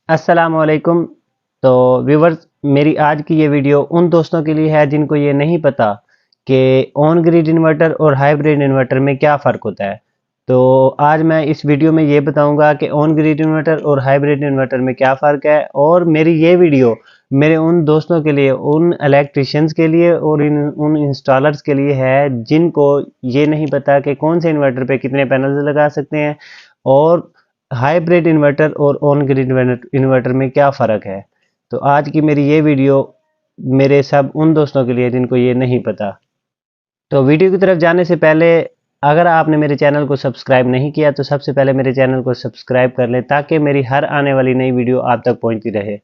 अस्सलामुअलैकुम। तो व्यूवर्स, मेरी आज की ये वीडियो उन दोस्तों के लिए है जिनको ये नहीं पता कि ऑन ग्रिड इन्वर्टर और हाइब्रिड इन्वर्टर में क्या फ़र्क होता है। तो आज मैं इस वीडियो में ये बताऊंगा कि ऑन ग्रिड इन्वर्टर और हाइब्रिड इन्वर्टर में क्या फ़र्क है। और मेरी ये वीडियो मेरे उन दोस्तों के लिए, उन इलेक्ट्रिशियंस के लिए और उन इंस्टॉलर्स के लिए है जिनको ये नहीं पता कि कौन से इन्वर्टर पे कितने पैनल्स लगा सकते हैं और हाइब्रिड इन्वर्टर और ऑन ग्रिड इन्वर्टर में क्या फ़र्क है। तो आज की मेरी ये वीडियो मेरे सब उन दोस्तों के लिए जिनको ये नहीं पता। तो वीडियो की तरफ जाने से पहले, अगर आपने मेरे चैनल को सब्सक्राइब नहीं किया तो सबसे पहले मेरे चैनल को सब्सक्राइब कर लें ताकि मेरी हर आने वाली नई वीडियो आप तक पहुंचती रहे।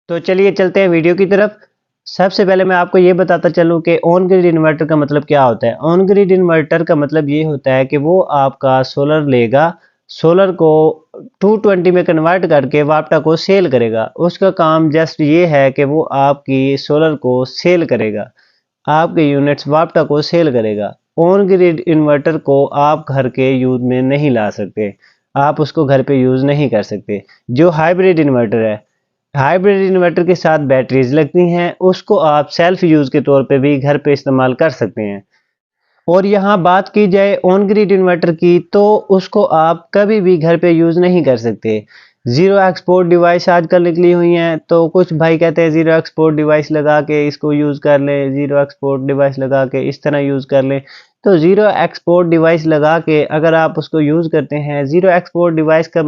तो चलिए चलते हैं वीडियो की तरफ। सबसे पहले मैं आपको ये बताता चलूं कि ऑन ग्रिड इन्वर्टर का मतलब क्या होता है। ऑन ग्रिड इन्वर्टर का मतलब ये होता है कि वो आपका सोलर लेगा, सोलर को 220 में कन्वर्ट करके वापटा को सेल करेगा। उसका काम जस्ट ये है कि वो आपकी सोलर को सेल करेगा, आपके यूनिट्स वापटा को सेल करेगा। ऑन ग्रिड इन्वर्टर को आप घर के यूज में नहीं ला सकते, आप उसको घर पे यूज नहीं कर सकते। जो हाइब्रिड इन्वर्टर है, हाइब्रिड इन्वर्टर के साथ बैटरीज लगती हैं, उसको आप सेल्फ यूज के तौर पे भी घर पे इस्तेमाल कर सकते हैं। और यहाँ बात की जाए ऑन ग्रिड इन्वर्टर की, तो उसको आप कभी भी घर पे यूज नहीं कर सकते। जीरो एक्सपोर्ट डिवाइस आजकल निकली हुई हैं, तो कुछ भाई कहते हैं जीरो एक्सपोर्ट डिवाइस लगा के इसको यूज कर लें, जीरो एक्सपोर्ट डिवाइस लगा के इस तरह यूज कर लें। तो जीरो एक्सपोर्ट डिवाइस लगा के अगर आप उसको यूज करते हैं, जीरो एक्सपोर्ट डिवाइस का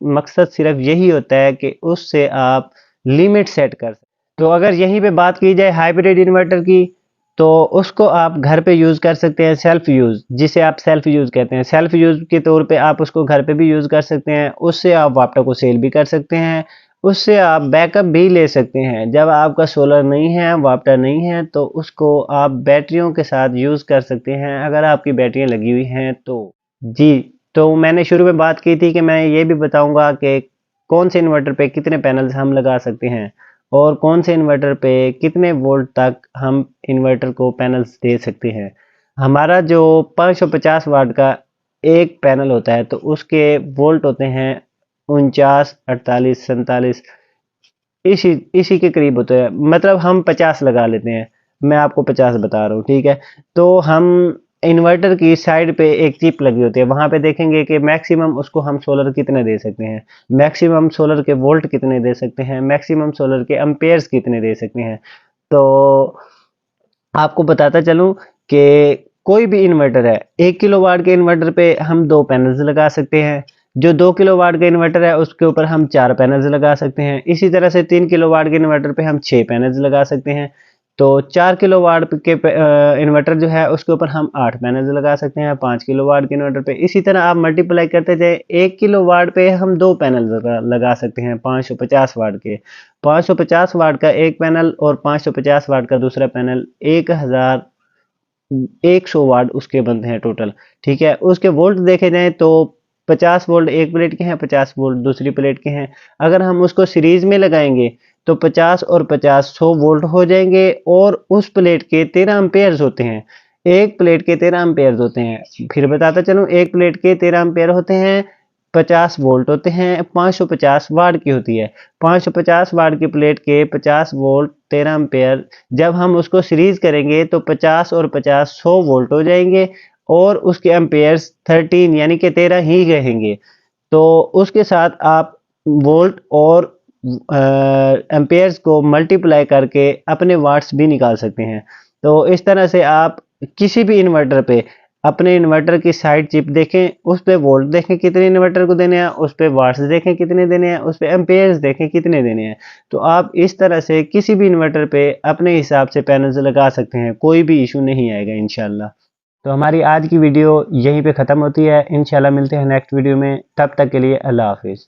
मकसद सिर्फ यही होता है कि उससे आप लिमिट सेट कर सकते। तो अगर यहीं पे बात की जाए हाइब्रिड इन्वर्टर की, तो उसको आप घर पे यूज कर सकते हैं, सेल्फ यूज, जिसे आप सेल्फ यूज कहते हैं। सेल्फ यूज के तौर पे आप उसको घर पे भी यूज कर सकते हैं, उससे आप वापटा को सेल भी कर सकते हैं, उससे आप बैकअप भी ले सकते हैं। जब आपका सोलर नहीं है, वापटा नहीं है, तो उसको आप बैटरियों के साथ यूज कर सकते हैं अगर आपकी बैटरियां लगी हुई हैं तो। जी, तो मैंने शुरू में बात की थी कि मैं ये भी बताऊंगा कि कौन से इन्वर्टर पे कितने पैनल्स हम लगा सकते हैं और कौन से इन्वर्टर पे कितने वोल्ट तक हम इन्वर्टर को पैनल्स दे सकते हैं। हमारा जो 550 वाट का एक पैनल होता है, तो उसके वोल्ट होते हैं 49, 48, 47, इसी इसी के करीब होते हैं। मतलब हम 50 लगा लेते हैं, मैं आपको 50 बता रहा हूँ, ठीक है। तो हम इन्वर्टर की साइड पे एक चिप लगी होती है, वहां पे देखेंगे कि मैक्सिमम उसको हम सोलर कितने दे सकते हैं, मैक्सिमम सोलर के वोल्ट कितने दे सकते हैं, मैक्सिमम सोलर के एम्पेयर्स कितने दे सकते हैं। तो आपको बताता चलूं कि कोई भी इन्वर्टर है, 1 किलोवाट के इन्वर्टर पे हम 2 पैनल्स लगा सकते हैं। जो 2 किलोवाट का इन्वर्टर है उसके ऊपर हम 4 पैनल्स लगा सकते हैं। इसी तरह से 3 किलोवाट के इन्वर्टर पे हम 6 पैनल्स लगा सकते हैं। तो 4 किलोवाट के इन्वर्टर जो है उसके ऊपर हम 8 पैनल्स लगा सकते हैं 5 किलोवाट के इन्वर्टर पे। इसी तरह आप मल्टीप्लाई करते जाए, 1 किलोवाट पे हम 2 पैनल लगा सकते हैं 550 वाट के। 550 वाट का एक पैनल और 550 वाट का दूसरा पैनल, 1100 वाट उसके बनते हैं टोटल, ठीक है। उसके वोल्ट देखे जाएं तो 50 वोल्ट एक प्लेट के हैं, 50 वोल्ट दूसरी प्लेट के हैं। अगर हम उसको सीरीज में लगाएंगे तो 50 और 50 100 वोल्ट हो जाएंगे। और उस प्लेट के 13 अम्पेयर्स होते हैं, एक प्लेट के 13 अम्पेयर्स होते हैं। फिर बताता चलूं, एक प्लेट के 13 अम्पेयर होते हैं, 50 वोल्ट होते हैं, 550 वाट की होती है। 550 वाट की प्लेट के 50 वोल्ट 13 एम्पेयर, जब हम उसको सीरीज करेंगे तो 50 और 50 100 वोल्ट हो जाएंगे और उसके एम्पेयर्स 13 यानी कि 13 ही रहेंगे। तो उसके साथ आप वोल्ट और एम्पेयर्स को मल्टीप्लाई करके अपने वाट्स भी निकाल सकते हैं। तो इस तरह से आप किसी भी इन्वर्टर पे अपने इन्वर्टर की साइड चिप देखें, उस पे वोल्ट देखें कितने इन्वर्टर को देने हैं, उस पे वाट्स देखें कितने देने हैं, उस पे एम्पेयर्स देखें कितने देने हैं। तो आप इस तरह से किसी भी इन्वर्टर पे अपने हिसाब से पैनल्स लगा सकते हैं, कोई भी इशू नहीं आएगा इंशाल्लाह। तो हमारी आज की वीडियो यहीं पे ख़त्म होती है। इंशाल्लाह मिलते हैं नेक्स्ट वीडियो में, तब तक के लिए अल्लाह हाफिज़।